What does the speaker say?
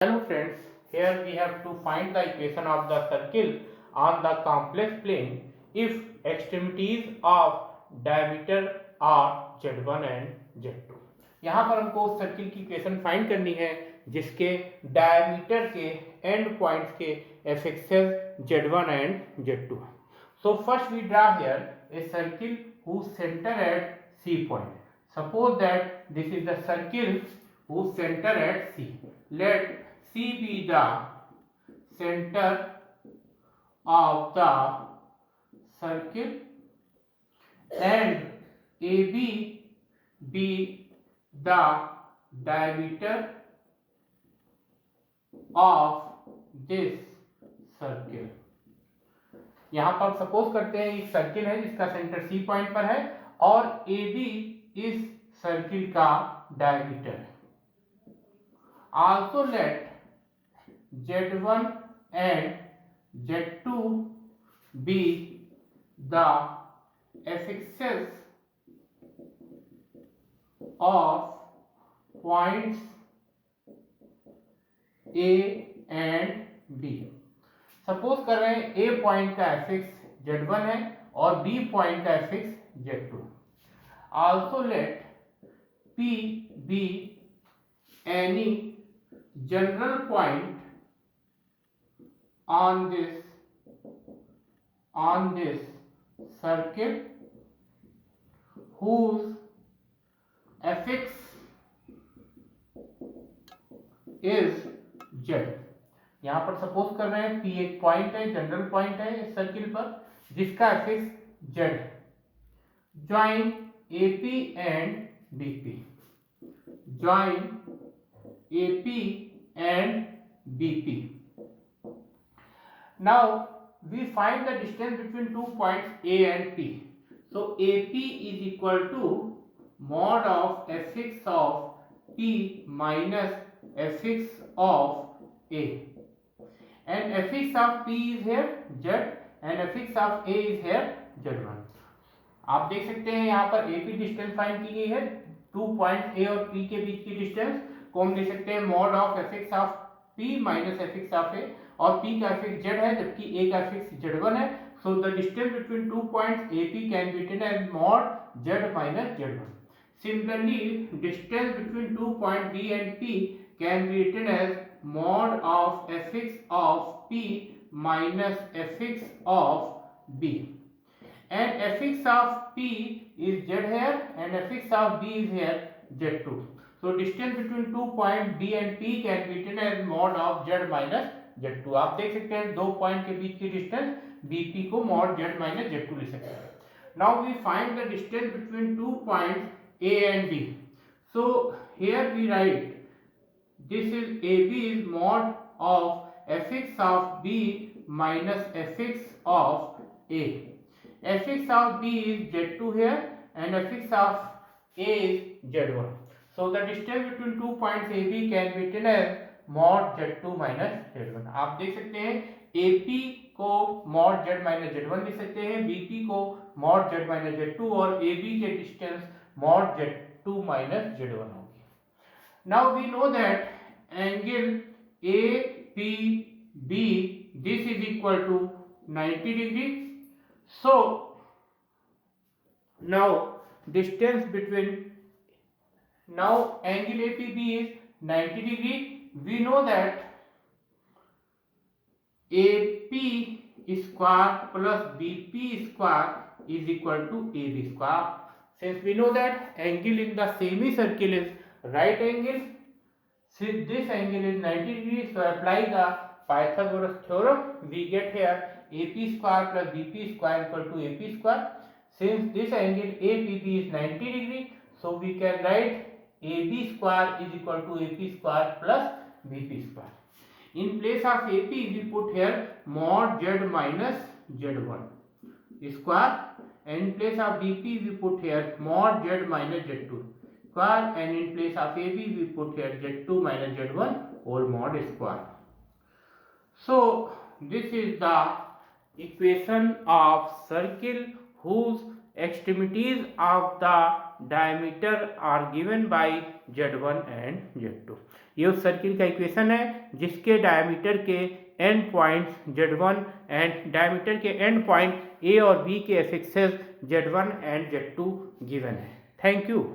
Hello friends, here we have to find the equation of the circle on the complex plane if extremities of diameter are z1 and z2। यहाँ पर हमको उस circle की equation find करनी है जिसके diameter के end points के एफेक्सेस z1 एंड z2 है। So first we draw here a circle whose center at C point. Suppose that this is the circle whose center at C. Let C be the center of the circle and AB be the diameter of this circle। यहाँ पर suppose करते हैं एक circle है जिसका centre C point पर है और ए बी इस सर्किल का डायमीटर है। Also let Z1 and Z2 be the affixes of points A and B। Suppose कर रहे हैं ए पॉइंट का एफिक्स Z1 है और बी पॉइंट का affix Z2। Also let P be any general point on this circle whose affix is Z। यहाँ पर suppose कर रहे हैं P एक पॉइंट है, जनरल पॉइंट है इस सर्किल पर जिसका एफिक्स Z है। Join AP and BP, join AP and BP। Now we find the distance between 2 points A and P. So AP is equal to mod of affix of P minus affix of A, and affix of P is here Z and affix of A is here Z1। आप देख सकते हैं यहाँ पर AP distance find की गई है। 2 point A और P के बीच की डिस्टेंस को हम लिख सकते हैं mod of affix of P minus affix of A, और P का एफिक्स Z है जबकि A का एफिक्स Z1 है। So the distance between 2 points AP can be written as mod Z minus Z1। Similarly distance between 2 point B and P can be written as mod of affix of P minus affix of B, and affix of P is Z here and affix of B is here Z2। So distance between 2 point B and P can be written as mod of Z minus Z2। आप देख सकते हैं दो point के बीच की distance BP को mod Z minus Z2 लिख सकते हैं। Now we find the distance between 2 points A and B। So here we write this is AB is mod of affix of B minus affix of A। Affix of B is Z2 here and affix of A is Z1। So the distance between 2 points AB can be written as mod Z2 minus Z1। आप देख सकते हैं AP को mod Z minus Z1 लिख सकते हैं, BP को mod Z minus Z2 और AB के distance mod Z2 minus Z1 होगी। Now we know that angle APB this is equal to 90 degree। So now distance between now angle APB is 90 degree। We know that AP square plus BP square is equal to AB square। Since we know that angle in the semicircle is right angle, since this angle is 90 degree, so apply the Pythagoras theorem, we get here AP square plus BP square equal to AP square। Since this angle APB is 90 degree, so we can write AB square is equal to AP square plus BP square। In place of AP we put here mod Z minus Z1 square, and in place of BP we put here mod Z minus Z2 square, and in place of AB we put here Z2 minus Z1 whole mod square। So this is the equation of circle whose extremities of the diameter are given by Z1 and Z2। ये उस circle का equation है जिसके diameter के end points Z1 and diameter के end point A और B के affixes Z1 and Z2 given है। Thank you.